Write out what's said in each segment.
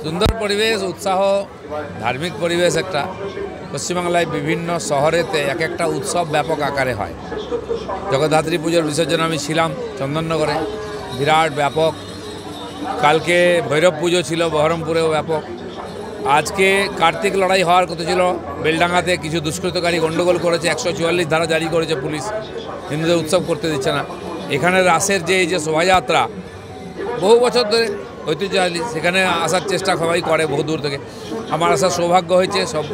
সুন্দর পরিবেশ, উৎসাহ, ধার্মিক পরিবেশ একটা। পশ্চিমবাংলায় বিভিন্ন শহরেতে এক একটা উৎসব ব্যাপক আকারে হয়। জগদ্ধাত্রী পুজোর বিসর্জন আমি ছিলাম চন্দননগরে, বিরাট ব্যাপক। কালকে ভৈরব পুজো ছিল বহরমপুরেও ব্যাপক। আজকে কার্তিক লড়াই হওয়ার কথা ছিল বেলডাঙ্গাতে, কিছু দুষ্কৃতকারী গণ্ডগোল করেছে, 144 ধারা জারি করেছে পুলিশ, হিন্দুদের উৎসব করতে দিচ্ছে না। এখানে রাসের যে শোভাযাত্রা বহু বছর ধরে ঐতিহ্যশালী, সেখানে আসার চেষ্টা সবাই করে বহু দূর থেকে। আমার আসার সৌভাগ্য হয়েছে, সব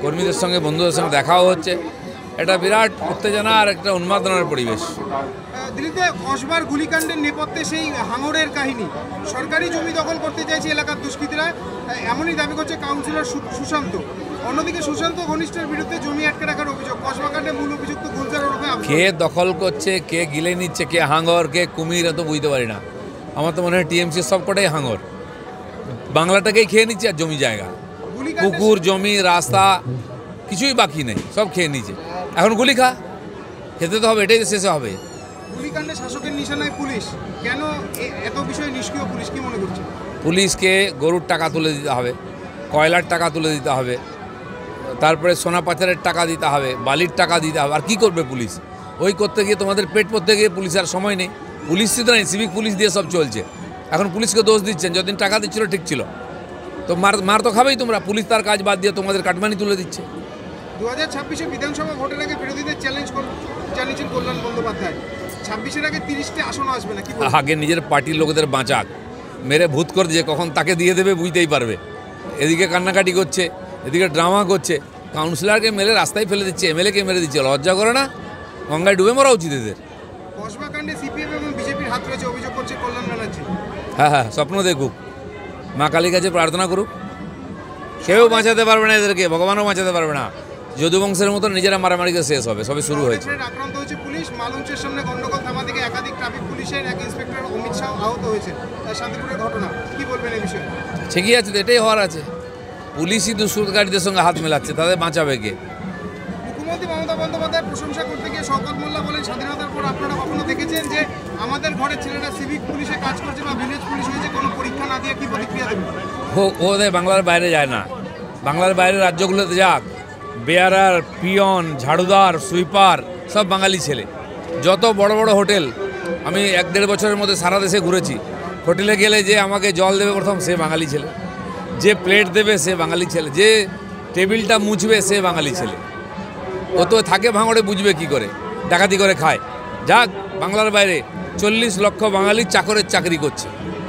কর্মীদের সঙ্গে বন্ধুদের সঙ্গে দেখাও হচ্ছে। এটা বিরাট উত্তেজনা আর একটা উন্মাদনার পরিবেশ। দিল্লিতে কসবার গুলিকাণ্ডের নেপথ্যে সেই হাঙরের কাহিনী, সরকারি জমি দখল করতে চাইছে এলাকার দুষ্কৃতীরা, এমনই দাবি করছে কাউন্সিলর সুশান্ত। অন্যদিকে সুশান্ত ঘনিষ্ঠের বিরুদ্ধে জমি আটকে রাখার অভিযোগ। কসবা কাণ্ডে মূল অভিযুক্ত গুলজার ওরফে কে দখল করছে, কে গিলে নিচ্ছে, কে হাঙর, কে কুমির, এত বুঝতে পারি না। আমার তো মনে হয় টিএমসি সবকটাই হাঙর, বাংলাটাকেই খেয়ে নিচ্ছে। আর জমি জায়গা, পুকুর, জমি, রাস্তা কিছুই বাকি নেই, সব খেয়ে নিচ্ছে। এখন গুলি খা, খেতে তো হবে, এটাই তো শেষে হবে। গুলিকাণ্ডে শাসকের নিশানায় পুলিশ, কেন এত বিষয়ে নিষ্ক্রিয় পুলিশ, কি মনে করছে? পুলিশকে গরুর টাকা তুলে দিতে হবে, কয়লার টাকা তুলে দিতে হবে, তারপরে সোনা পাচারের টাকা দিতে হবে, বালির টাকা দিতে হবে। আর কী করবে পুলিশ? ওই করতে গিয়ে তোমাদের পেট পড়তে গিয়ে পুলিশের সময় নেই। পুলিশ তো নেই, সিভিক পুলিশ দিয়ে সব চলছে। এখন পুলিশকে দোষ দিচ্ছেন, যতদিন টাকা দিচ্ছিল ঠিক ছিল। তো মার তো খাবেই তোমরা। পুলিশ তার কাজ বাদ দিয়ে তোমাদের কাটমানি তুলে দিচ্ছে। 2026 বিধানসভা ভোটের আগে বিরোধীদের জানিয়েছেন কল্যাণ বন্দ্যোপাধ্যায়, 26-এর আগে 30টি আসন আসবে না। কি আগে নিজের পার্টির লোকেদের বাঁচাক, মেরে ভূত করে দিয়ে কখন তাকে দিয়ে দেবে বুঝতেই পারবে। এদিকে কান্নাকাটি করছে, এদিকে ড্রামা করছে, কাউন্সিলরকে মেরে রাস্তায় ফেলে দিচ্ছে, এমএলএকে মেরে দিচ্ছে। লজ্জা করে না? গঙ্গায় ডুবে মরা উচিত এদের। কসবা কাণ্ডে সিপিএম এবং বিজেপির হাত রয়েছে অভিযোগ করছে কল্যাণ ব্যানার্জি। হ্যাঁ, স্বপ্ন দেখুক, মা কালীর কাছে প্রার্থনা করুক। কেউ বাঁচাতে পারবে না এদেরকে, ভগবানও বাঁচাতে পারবে না। যদুবংশের মতো নিজেরা মারামারিকে শেষ হবে, সবে শুরু হয়েছে। আক্রান্ত হয়েছে পুলিশ, মালঞ্চের সামনে গন্ডগোল থামা থেকে একাধিক ট্রাফিক পুলিশের এক ইন্সপেক্টর অমিত শাহ আহত হয়েছে। শান্তিপুরের ঘটনা, কি বলবেন এই বিষয়ে? ঠিকই আছে, তো এটাই হওয়ার আছে। পুলিশই দুষ্কৃতকারীদের সঙ্গে হাত মেলাচ্ছে, তাদের বাঁচাবে কে? মুখ্যমন্ত্রী মমতা বন্দ্যোপাধ্যায় প্রশংসা করতে গিয়ে শওকত মোল্লা বলেন, স্বাধীনতার পর আপনারা কখনো দেখেছেন যে আমাদের ঘরের ছেলেরা সিভিক পুলিশে কাজ করছে বা ভিলেজ পুলিশ হয়েছে, কোনো পরীক্ষা না দিয়ে? কি প্রতিক্রিয়া দেবেন? ওদের বাংলার বাইরে যায় না, বাংলার বাইরের রাজ্যগুলোতে যাক। বেয়ারার, পিয়ন, ঝাড়ুদার, সুইপার সব বাঙালি ছেলে। যত বড় বড় হোটেল, আমি 1-1.5 বছরের মধ্যে সারা দেশে ঘুরেছি। হোটেলে গেলে যে আমাকে জল দেবে প্রথম, সে বাঙালি ছেলে। যে প্লেট দেবে সে বাঙালি ছেলে। যে টেবিলটা মুছবে সে বাঙালি ছেলে। ও তো থাকে ভাঙড়ে, বুঝবে কি করে, ডাকাতি করে খায়। যাক, বাংলার বাইরে 40 লক্ষ বাঙালি চাকরের চাকরি করছে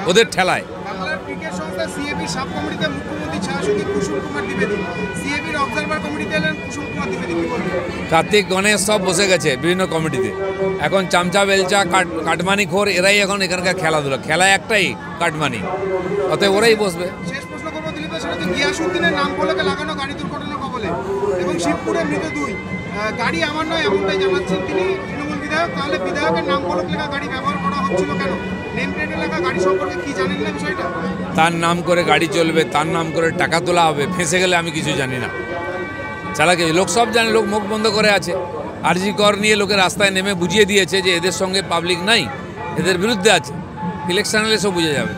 ওদের ঠেলায়। বাংলার ক্রিকেট সংস্থা সিএবির সাব কমিটিতে মুখ্যমন্ত্রী ছায়াসঙ্গী কুসুম কুমার দ্বিবেদী, সিএবির অবজারভার কমিটিতে এলেন কুসুম কুমার দ্বিবেদী। কি বলবেন? কার্তিক, গণেশ সব বসে গেছে বিভিন্ন কমিটিতে। এখন চামচা, বেলচা, কাটমানি খোর, এরাই এখন এখানকার খেলাধুলা। খেলা একটাই, কাটমানি। অতএব ওরাই বসবে। শেষ প্রশ্ন করবো দিলীপের সাথে, গিয়াসউদ্দিনের নাম ফলকে লাগানো গাড়ি দুর্ঘটনার কবলে এবং শিবপুরে মৃত 2। গাড়ি আমার নয় এমনটাই জানাচ্ছেন তিনি, তৃণমূল বিধায়ক। তাহলে বিধায়কের নাম ফলক লেখা গাড়ি ব্যবহার করা হচ্ছিল কেন? নেম প্লেটে লেখা গাড়ি সম্পর্কে কি জানেন না বিষয়টা? তার নাম করে গাড়ি চলবে, তার নাম করে টাকা তোলা হবে, ফেঁসে গেলে আমি কিছু জানি না। চালাকি লোক সব জানে, লোক মুখ বন্ধ করে আছে। আরজি কর নিয়ে লোকের রাস্তায় নেমে বুঝিয়ে দিয়েছে যে এদের সঙ্গে পাবলিক নাই, এদের বিরুদ্ধে আছে। ইলেকশন এলে সব বুঝে যাবে।